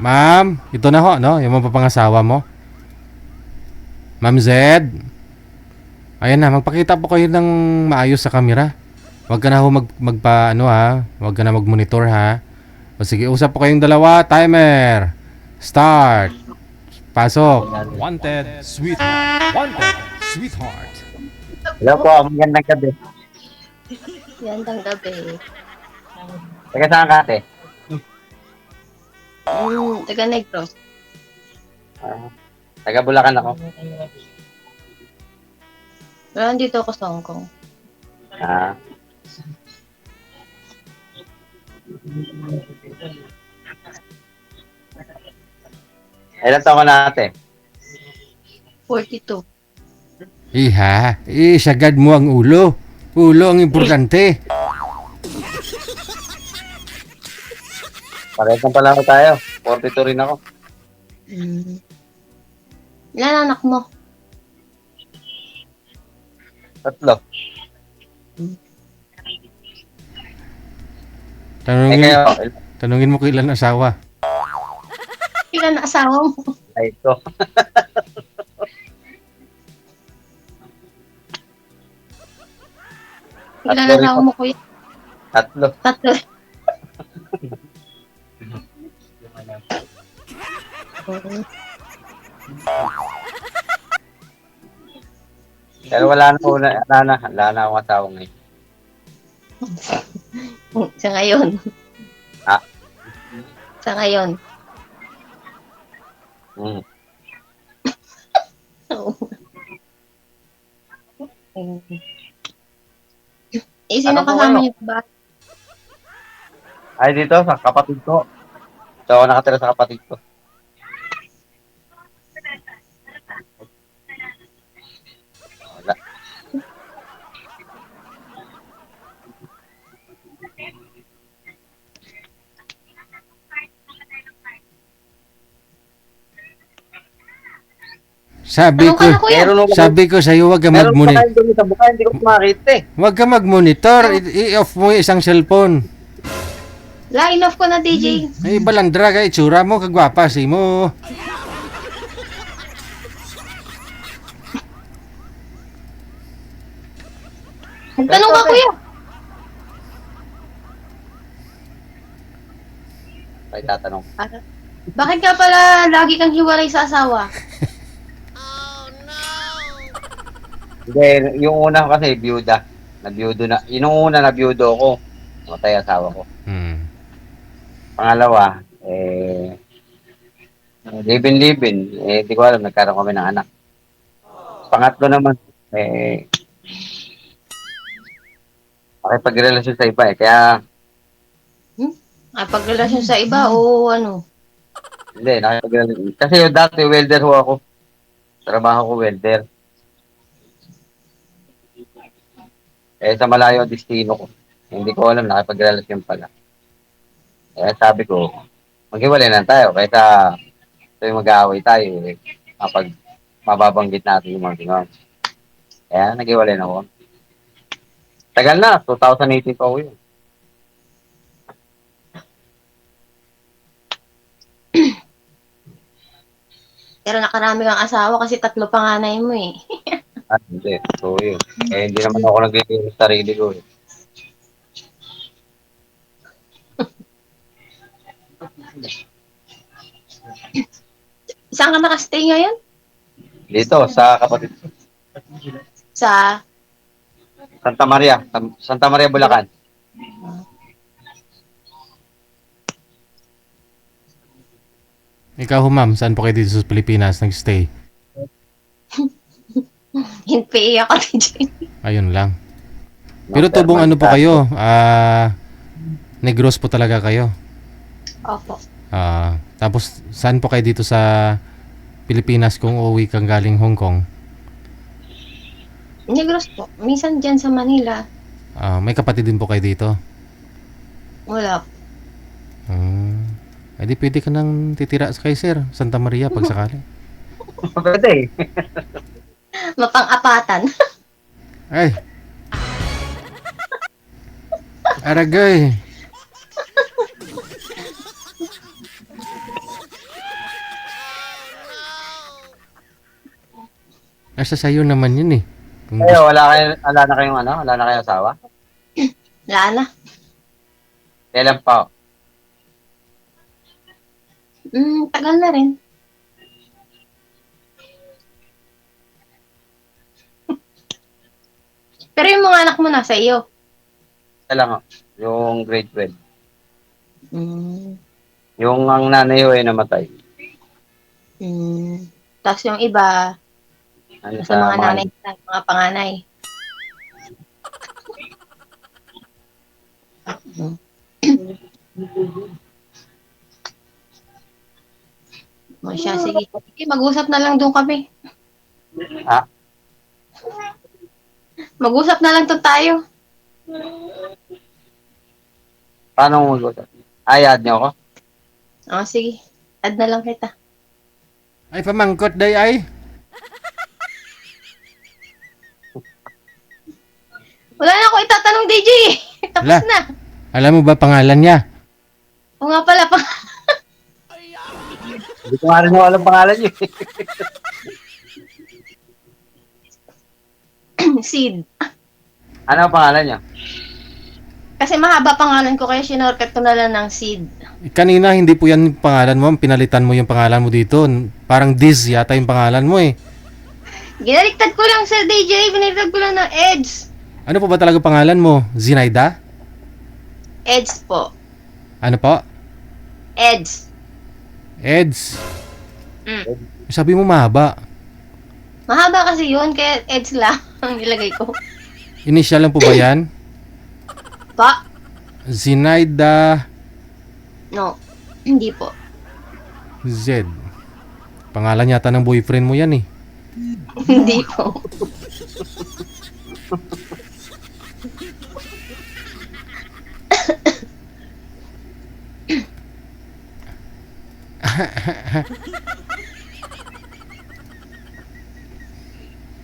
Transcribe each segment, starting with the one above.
Ma'am, ito na ho, no? Yung mapapangasawa mo. Ma'am Zed. Ayan na, magpakita po kayo ng maayos sa camera. Huwag ka na ho magpa, ano ha. Huwag ka na mag-monitor ha. O sige, usap po kayong dalawa. Timer. Start. Pasok. Wanted, sweetheart. Wanted, sweetheart. Hello po, magandang gabi. Gandang gabi. Taga saan ka, ate? Taga Negros. Taga Bulacan ako. Pero nandito ako sa Hong Kong. Ah, ilan taon ka na, ate? 42. Iha, sagad mo ang ulo. Ulo ang importante. Parehas lang pala tayo. 42 rin ako. Ilan anak mo? 3. Tanungin, kayo, tanungin mo kung ilan asawa. Ilan na asawa mo? ay ito. Ilan Tatlo na rin asawa po. mo, kuya? 3. 3. Pero wala na akong asawa ngayon. Sa ngayon. Ah. Sa ngayon. Mm. Sino Ano po kasama kayo? niyo ba? Ay, dito, sa kapatid ko. So, ako nakatira sa kapatid ko. Wala. Sabi Tanong ko, ka na, kuya. Meron ako. sabi ko sa iyo, wag ka Meron pa mag-monitor. kayo doon sa mukha, hindi ko makita eh. Huwag ka mag-monitor. I-off mo yung isang cellphone. Line off ko na, DJ. Ay, balandra ka, itsura mo, kagwapa si mo. Tanong ka, kuya. Ay, tatanong. Bakit ka pala lagi kang hiwalay sa asawa? Hindi, yung una ko kasi, byuda. Nabiyudo na. Yung una, nabiyudo ko. Matay asawa ko. Hmm. Pangalawa, live-in. Di ko alam, nagkaroon kami ng anak. Pangatlo naman, makipagrelasyon sa iba eh. Kaya, Pagrelasyon sa iba o ano? hindi, nakipagrelasyon. Kasi yung dati, welder ho ako. Trabaho ko welder. Sa malayo ang destino ko. Hindi ko alam, nakipagrelasyon pala. Kaya sabi ko, maghiwalay na tayo. Kaysa tuwing mag-aaway tayo, kapag mababanggit natin yung mga gano'n. Kaya naghiwalay na ako. Tagal na, 2018 pa ako yun. Pero nakarami kang asawa kasi 3 panganay mo eh. Hindi. So, yun. Hindi naman ako naglilinis sa sarili ko. Eh. Saan ka nakastay ngayon? Dito, sa kapatid ko. Sa Santa Maria. Santa Maria, Bulacan. Ikaw, ma'am, saan po kayo dito sa Pilipinas nag-stay? NPA ako, DJ. Ayun lang. Pero tubong ano po kayo? Negros po talaga kayo. Opo. Tapos, saan po kayo dito sa Pilipinas kung uuwi kang galing Hong Kong? Negros po. Minsan dyan sa Manila. May kapatid din po kayo dito? Wala po. Eh di pwede ka nang titira sa kay Sir Santa Maria pag sakali. Pwede eh. Mapang-apatan. Ay. Aragay. Asa sa'yo naman yun eh. Kung Kayo, gusto, wala na kayong ano? Wala na kayong asawa? Wala na. Kailan pa? Tagal na rin. Pero yung mga anak mo nasa iyo. Kailan nga? Yung grade 12. Mm. Yung ang nanay ko ay namatay. Tapos yung iba, Ano nasa sa mga mga nanay nila, mga panganay. O siya, sige. Sige, mag-usap na lang doon kami. ah, Mag-usap na lang to tayo. paano mo mag-usap? Ayad niyo ako? O, sige. Add na lang kita. ay pamangkot day ay. Wala na ako itatanong, DJ. Tapos Wala. na. Alam mo ba pangalan niya? O nga pala, Hindi ko nga rin alam pangalan niyo. Sid. Ano ang pangalan niya? Kasi mahaba pangalan ko, kaya sinorkat ko na lang ng Sid. Kanina hindi po yan yung pangalan mo, pinalitan mo yung pangalan mo dito. Parang Diz yata yung pangalan mo eh. Ginaliktad ko lang sa DJ, binaliktad ko lang ng Eds. Ano po ba talaga pangalan mo? Zinaida? Eds po. Ano po? Eds. Eds. Mm. Sabi mo mahaba. Mahaba kasi yun, kaya Eds lang ang nilagay ko. Initial lang po ba yan? Pa? Zinaida No, hindi po. Z. Pangalan yata ng boyfriend mo yan eh. Hindi po.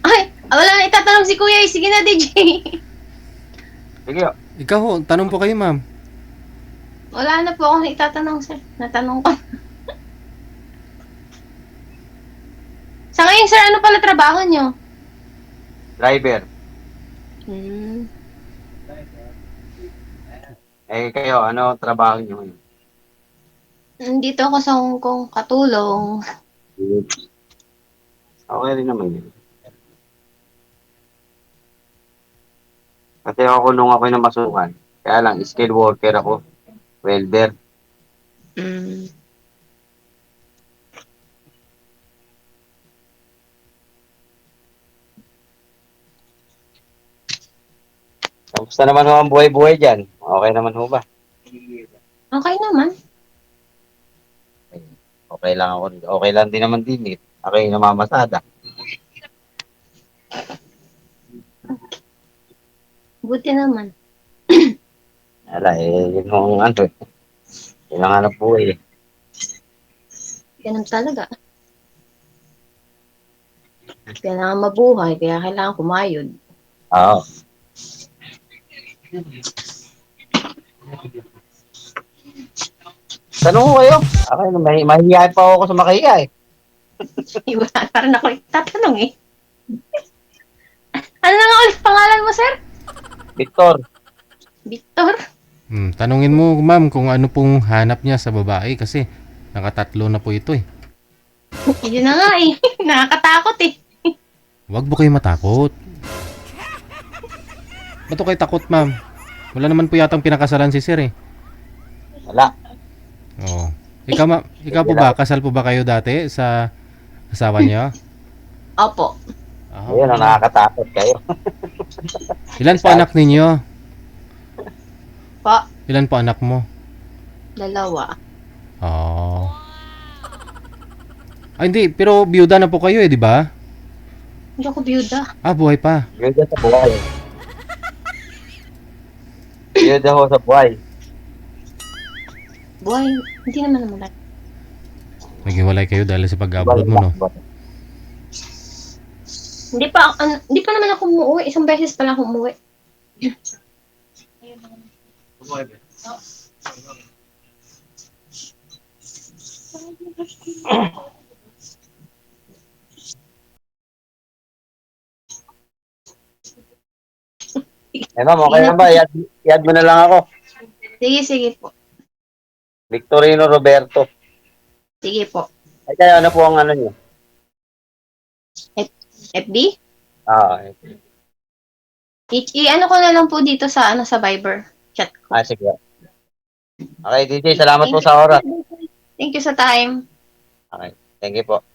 Ay, wala na itatanong si Kuya. Sige na, DJ. Sige, oh. Ikaw ho, tanong po kayo ma'am. Wala na po akong itatanong, sir. Natanong ko. Sa ngayon, sir, ano pala trabaho nyo? Driver. Hmm. Eh kayo, ano trabaho niyo ngayon? Nandito ako sa Hong Kong, katulong. Okay rin naman yun. Kasi ako nung ako'y namasukan, kaya lang, skilled worker ako. Welder. Hmm. Kamusta naman ho ang buhay-buhay dyan? Okay naman ho ba? Okay naman. Okay lang ako. Okay lang din naman din eh. Ako yung namamasada. Buti naman. Wala eh, yun ang ano eh. Yun ang hanap buhay eh. Ganun talaga. Kailangan mabuhay, kaya kailangan kumayod. Oo. Tanong ko kayo. Ako, mahihiyain pa ako sa makahiya eh. Wala pa rin ako itatanong eh. Ano na nga ulit pangalan mo, sir? Victor, Victor? Tanungin mo ma'am kung ano pong hanap niya sa babae kasi nakatatlo na po ito eh. Yun na nga eh. Nakakatakot eh. Huwag po kayo matakot. Ba't po kayo takot ma'am? Wala naman po yatang pinakasalan si sir eh. wala. Oo. Ikaw po ba? Kasal po ba kayo dati sa asawa niyo? Opo. Ah, Ayun, ang nakakatakot kayo. Ilan po anak ninyo? Pa, Ilan po anak mo? dalawa. Oh. Ay hindi, pero biyuda na po kayo eh, di ba? Hindi ako byuda. Ah, buhay pa. Yun sa buhay. Yun ho sa buhay. Buhay, hindi naman naman. Naghiwalay kayo dahil sa pag-abroad mo, no? Hindi pa naman ako umuwi. Isang beses pa lang ako umuwi. Eh, ma'am, okay Sige lang ba? I-add mo na lang ako. sige po. Victorino Roberto. Sige po. Ay, kaya ano po ang ano niyo? FB? Ah, I-ano ko na lang po dito sa sa Viber chat ko. sige. Okay, DJ, salamat Thank po you. sa oras. Thank you sa time. Okay, thank you po.